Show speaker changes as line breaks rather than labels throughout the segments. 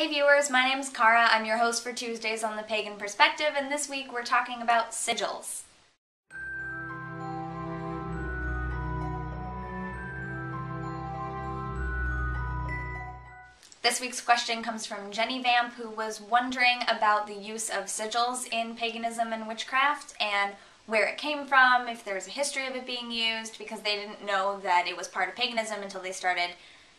Hey viewers, my name's Kara. I'm your host for Tuesdays on the Pagan Perspective, and this week we're talking about sigils. This week's question comes from Jenny Vamp, who was wondering about the use of sigils in paganism and witchcraft, and where it came from, if there's a history of it being used, because they didn't know that it was part of paganism until they started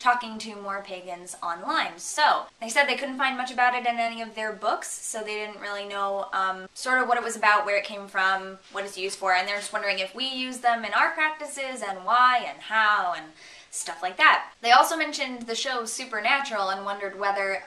talking to more pagans online. So they said they couldn't find much about it in any of their books, so they didn't really know sort of what it was about, where it came from, what it's used for, and they're just wondering if we use them in our practices and why and how and stuff like that. They also mentioned the show Supernatural and wondered whether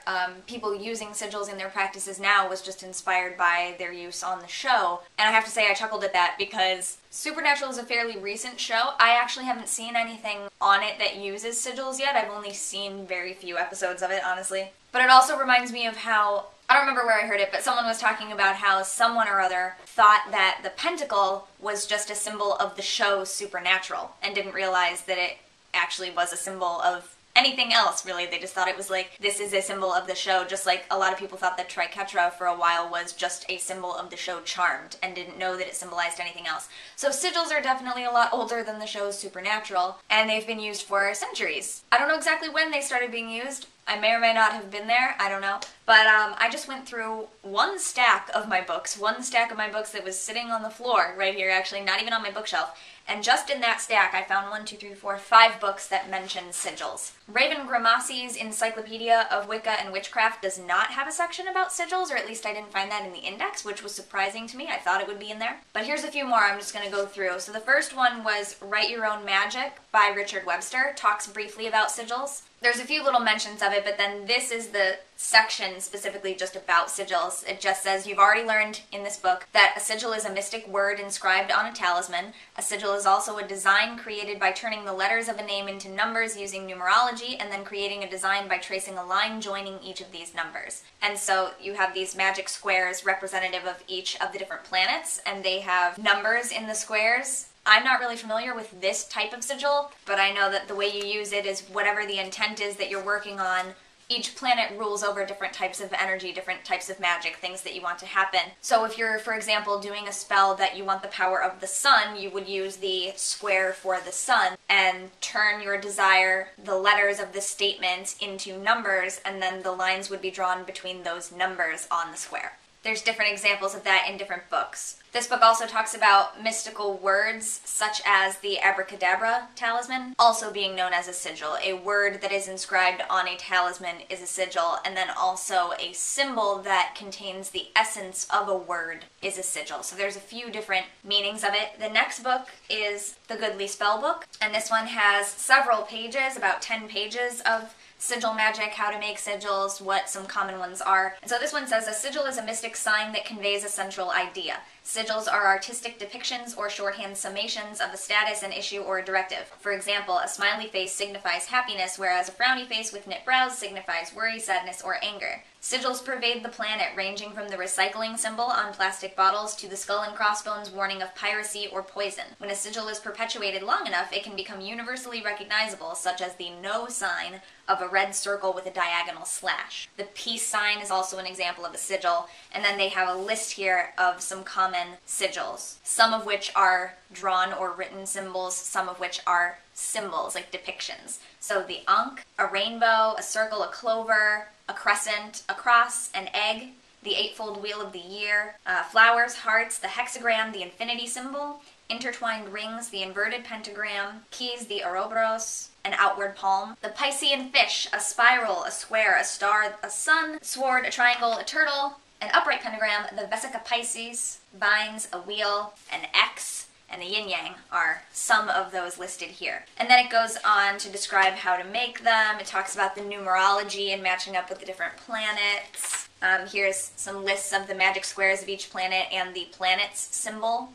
people using sigils in their practices now was just inspired by their use on the show. And I have to say I chuckled at that because Supernatural is a fairly recent show. I actually haven't seen anything on it that uses sigils yet. I've only seen very few episodes of it, honestly. But it also reminds me of how, I don't remember where I heard it, but someone was talking about how someone or other thought that the pentacle was just a symbol of the show Supernatural and didn't realize that it actually was a symbol of anything else, really. They just thought it was like, this is a symbol of the show, just like a lot of people thought that triquetra for a while was just a symbol of the show Charmed and didn't know that it symbolized anything else. So sigils are definitely a lot older than the show Supernatural, and they've been used for centuries. I don't know exactly when they started being used. I may or may not have been there, I don't know. But I just went through one stack of my books that was sitting on the floor right here, actually, not even on my bookshelf. And just in that stack, I found 5 books that mention sigils. Raven Gramassi's Encyclopedia of Wicca and Witchcraft does not have a section about sigils, or at least I didn't find that in the index, which was surprising to me. I thought it would be in there. But here's a few more I'm just going to go through. So the first one was Write Your Own Magic by Richard Webster. Talks briefly about sigils. There's a few little mentions of it, but then this is the section specifically just about sigils. It just says, you've already learned in this book that a sigil is a mystic word inscribed on a talisman. A sigil is also a design created by turning the letters of a name into numbers using numerology, and then creating a design by tracing a line joining each of these numbers. And so you have these magic squares representative of each of the different planets, and they have numbers in the squares. I'm not really familiar with this type of sigil, but I know that the way you use it is whatever the intent is that you're working on. Each planet rules over different types of energy, different types of magic, things that you want to happen. So if you're, for example, doing a spell that you want the power of the sun, you would use the square for the sun and turn your desire, the letters of the statement, into numbers, and then the lines would be drawn between those numbers on the square. There's different examples of that in different books. This book also talks about mystical words, such as the abracadabra talisman, also being known as a sigil. A word that is inscribed on a talisman is a sigil, and then also a symbol that contains the essence of a word is a sigil. So there's a few different meanings of it. The next book is The Goodly Spell Book, and this one has several pages, about 10 pages of sigil magic, how to make sigils, what some common ones are. And so this one says, a sigil is a mystic sign that conveys a central idea. Sigils are artistic depictions or shorthand summations of a status, an issue, or a directive. For example, a smiley face signifies happiness, whereas a frowny face with knit brows signifies worry, sadness, or anger. Sigils pervade the planet, ranging from the recycling symbol on plastic bottles to the skull and crossbones warning of piracy or poison. When a sigil is perpetuated long enough, it can become universally recognizable, such as the no sign of a red circle with a diagonal slash. The peace sign is also an example of a sigil, and then they have a list here of some common sigils, some of which are drawn or written symbols, some of which are symbols, like depictions. So the ankh, a rainbow, a circle, a clover, a crescent, a cross, an egg, the eightfold wheel of the year, flowers, hearts, the hexagram, the infinity symbol, intertwined rings, the inverted pentagram, keys, the ouroboros, an outward palm, the Piscean fish, a spiral, a square, a star, a sun, sword, a triangle, a turtle, an upright pentagram, the Vesica Pisces, vines, a wheel, an X, and the yin-yang are some of those listed here. And then it goes on to describe how to make them. It talks about the numerology and matching up with the different planets. Here's some lists of the magic squares of each planet and the planet's sigil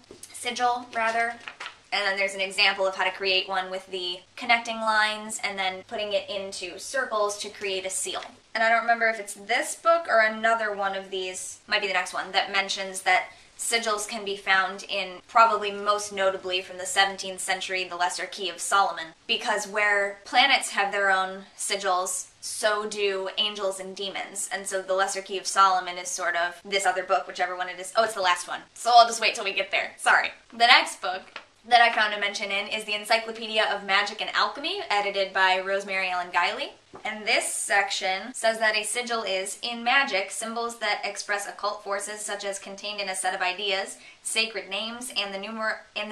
rather. And then there's an example of how to create one with the connecting lines and then putting it into circles to create a seal. and I don't remember if it's this book or another one of these, might be the next one, that mentions that sigils can be found in, probably most notably from the 17th century, the Lesser Key of Solomon. Because where planets have their own sigils, so do angels and demons. And so the Lesser Key of Solomon is sort of this other book, whichever one it is. Oh, it's the last one. So I'll just wait till we get there. Sorry. The next book that I found a mention in is the Encyclopedia of Magic and Alchemy, edited by Rosemary Ellen Guiley. And this section says that a sigil is, in magic, symbols that express occult forces such as contained in a set of ideas, sacred names, and the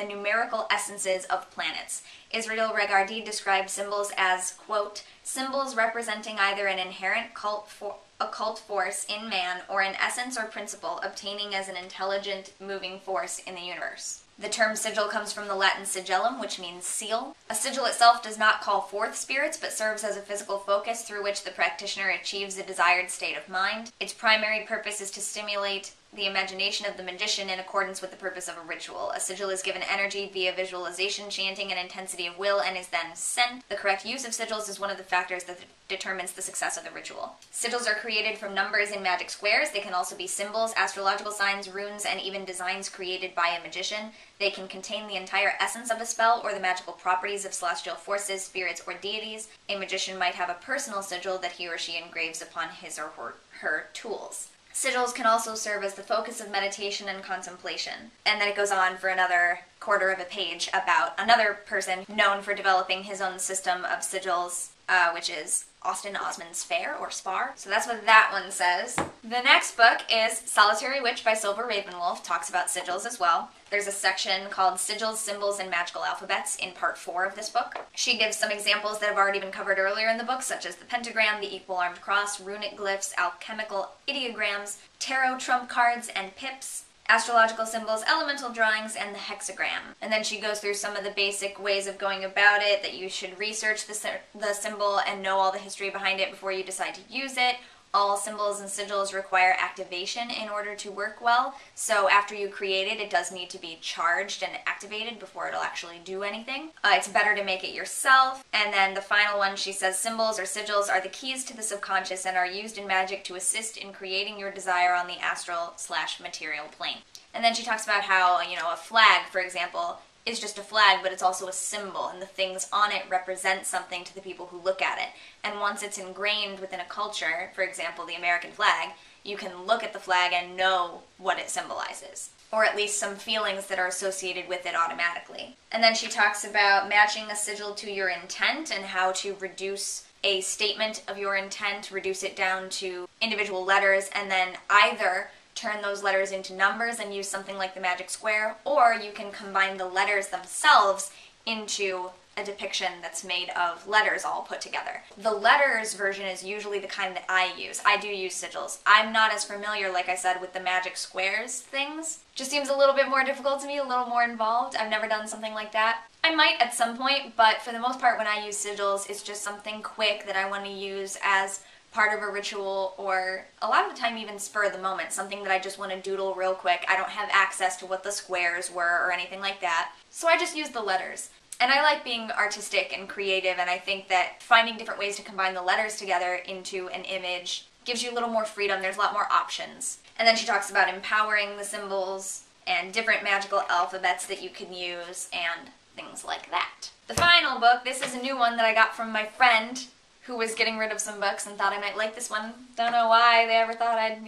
numerical essences of planets. Israel Regardi described symbols as, quote, symbols representing either an inherent occult force in man or an essence or principle obtaining as an intelligent moving force in the universe. The term sigil comes from the Latin sigillum, which means seal. A sigil itself does not call forth spirits, but serves as a physical focus through which the practitioner achieves a desired state of mind. Its primary purpose is to stimulate the imagination of the magician in accordance with the purpose of a ritual. A sigil is given energy via visualization, chanting, and intensity of will, and is then sent. The correct use of sigils is one of the factors that determines the success of the ritual. Sigils are created from numbers in magic squares. They can also be symbols, astrological signs, runes, and even designs created by a magician. They can contain the entire essence of a spell or the magical properties of celestial forces, spirits, or deities. A magician might have a personal sigil that he or she engraves upon his or her tools. Sigils can also serve as the focus of meditation and contemplation. And then it goes on for another quarter of a page about another person known for developing his own system of sigils, which is Austin Osman Spare, or Spar. So that's what that one says. The next book is Solitary Witch by Silver Ravenwolf, talks about sigils as well. There's a section called Sigils, Symbols, and Magical Alphabets in part 4 of this book. She gives some examples that have already been covered earlier in the book, such as the pentagram, the equal-armed cross, runic glyphs, alchemical ideograms, tarot trump cards and pips, astrological symbols, elemental drawings, and the hexagram. And then she goes through some of the basic ways of going about it, that you should research the symbol and know all the history behind it before you decide to use it. All symbols and sigils require activation in order to work well, so after you create it, it does need to be charged and activated before it'll actually do anything. It's better to make it yourself. And then the final one, she says, symbols or sigils are the keys to the subconscious and are used in magic to assist in creating your desire on the astral/material plane. And then she talks about how, a flag, for example, is just a flag, but it's also a symbol, and the things on it represent something to the people who look at it. And once it's ingrained within a culture, for example, the American flag, you can look at the flag and know what it symbolizes, or at least some feelings that are associated with it automatically. And then she talks about matching a sigil to your intent and how to reduce a statement of your intent, reduce it down to individual letters, and then either turn those letters into numbers and use something like the magic square, or you can combine the letters themselves into a depiction that's made of letters all put together. The letters version is usually the kind that I use. I do use sigils. I'm not as familiar, like I said, with the magic squares things. Just seems a little bit more difficult to me, a little more involved. I've never done something like that. I might at some point, but for the most part when I use sigils, it's just something quick that I want to use as part of a ritual, or a lot of the time even spur of the moment, something that I just want to doodle real quick. I don't have access to what the squares were or anything like that, so I just use the letters. And I like being artistic and creative, and I think that finding different ways to combine the letters together into an image gives you a little more freedom. There's a lot more options. And then she talks about empowering the symbols and different magical alphabets that you can use and things like that. The final book, this is a new one that I got from my friend who was getting rid of some books and thought I might like this one. Don't know why they ever thought I'd,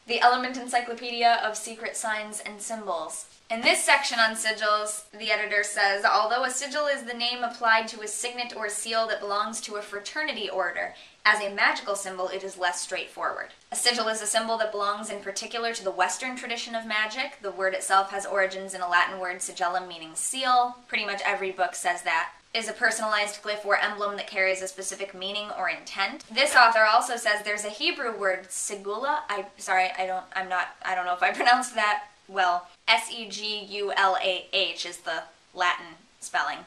The Element Encyclopedia of Secret Signs and Symbols. In this section on sigils, the editor says, although a sigil is the name applied to a signet or seal that belongs to a fraternity order, as a magical symbol it is less straightforward. A sigil is a symbol that belongs in particular to the Western tradition of magic. The word itself has origins in a Latin word sigillum, meaning seal. Pretty much every book says that. Is a personalized glyph or emblem that carries a specific meaning or intent. This author also says there's a Hebrew word, segula. I don't know if I pronounced that well. Segulah is the Latin spelling.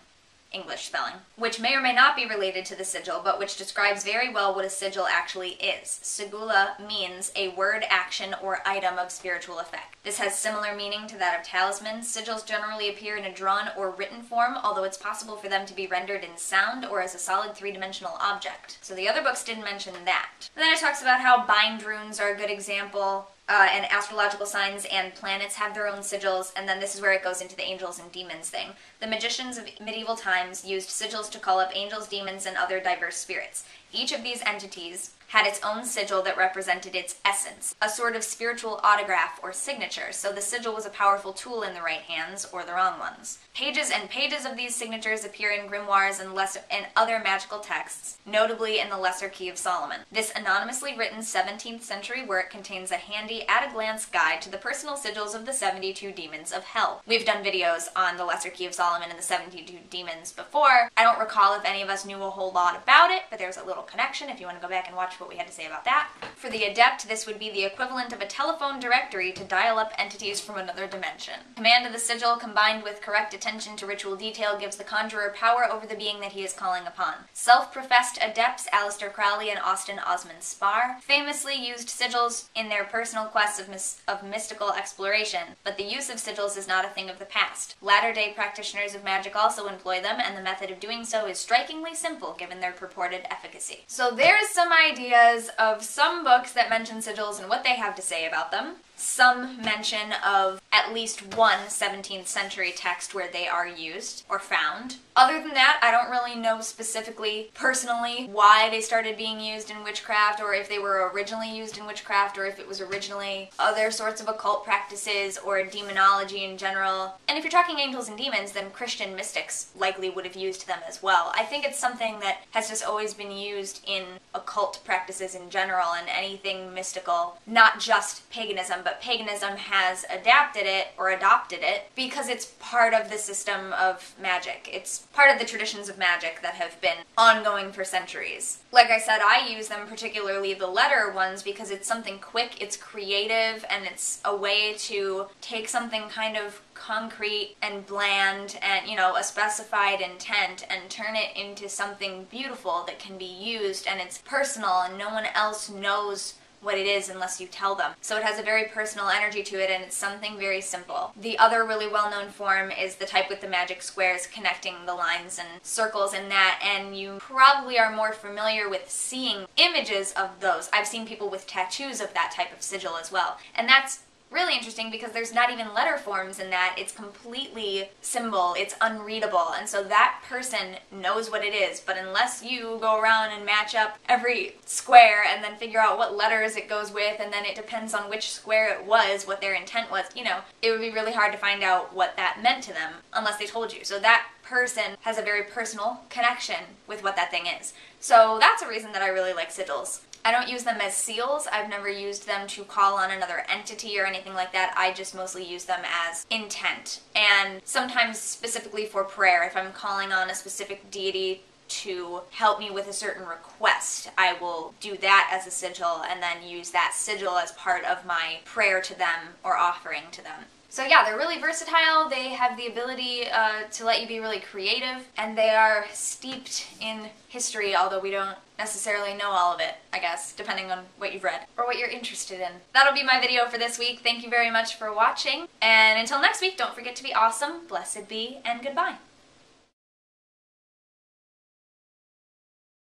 English spelling, which may or may not be related to the sigil, but which describes very well what a sigil actually is. Sigula means a word, action, or item of spiritual effect. This has similar meaning to that of talismans. Sigils generally appear in a drawn or written form, although it's possible for them to be rendered in sound or as a solid three-dimensional object. So the other books didn't mention that. And then it talks about how bind runes are a good example, and astrological signs and planets have their own sigils, and then this is where it goes into the angels and demons thing. The magicians of medieval times used sigils to call up angels, demons, and other diverse spirits. Each of these entities had its own sigil that represented its essence, a sort of spiritual autograph or signature, so the sigil was a powerful tool in the right hands or the wrong ones. Pages and pages of these signatures appear in grimoires and other magical texts, notably in the Lesser Key of Solomon. This anonymously written 17th century work contains a handy, at-a-glance guide to the personal sigils of the 72 demons of hell. We've done videos on the Lesser Key of Solomon and the 72 demons before. I don't recall if any of us knew a whole lot about it, but there's a little connection if you want to go back and watch what we had to say about that. For the adept, this would be the equivalent of a telephone directory to dial up entities from another dimension. Command of the sigil combined with correct attention to ritual detail gives the conjurer power over the being that he is calling upon. Self-professed adepts Aleister Crowley and Austin Osman Spar famously used sigils in their personal quests of mystical exploration, but the use of sigils is not a thing of the past. Latter-day practitioners of magic also employ them, and the method of doing so is strikingly simple given their purported efficacy. So there's some ideas of some books that mention sigils and what they have to say about them. Some mention of at least one 17th century text where they are used or found. Other than that, I don't really know specifically, personally, why they started being used in witchcraft, or if they were originally used in witchcraft, or if it was originally other sorts of occult practices or demonology in general. And if you're talking angels and demons, then Christian mystics likely would have used them as well. I think it's something that has just always been used in occult practices in general and anything mystical, not just paganism, but paganism has adapted it or adopted it because it's part of the system of magic. It's part of the traditions of magic that have been ongoing for centuries. Like I said, I use them, particularly the letter ones, because it's something quick, it's creative, and it's a way to take something kind of concrete and bland and, you know, a specified intent and turn it into something beautiful that can be used, and it's personal and no one else knows what it is unless you tell them. So it has a very personal energy to it, and it's something very simple. The other really well-known form is the type with the magic squares connecting the lines and circles in that, and you probably are more familiar with seeing images of those. I've seen people with tattoos of that type of sigil as well, and that's really interesting because there's not even letter forms in that. It's completely symbol, it's unreadable, and so that person knows what it is, but unless you go around and match up every square and then figure out what letters it goes with, and then it depends on which square it was, what their intent was, you know, it would be really hard to find out what that meant to them unless they told you. So that person has a very personal connection with what that thing is. So that's a reason that I really like sigils. I don't use them as seals. I've never used them to call on another entity or anything like that. I just mostly use them as intent. And sometimes specifically for prayer, if I'm calling on a specific deity to help me with a certain request, I will do that as a sigil and then use that sigil as part of my prayer to them or offering to them. So yeah, they're really versatile, they have the ability to let you be really creative, and they are steeped in history, although we don't necessarily know all of it, I guess, depending on what you've read or what you're interested in. That'll be my video for this week. Thank you very much for watching, and until next week, don't forget to be awesome, blessed be, and goodbye.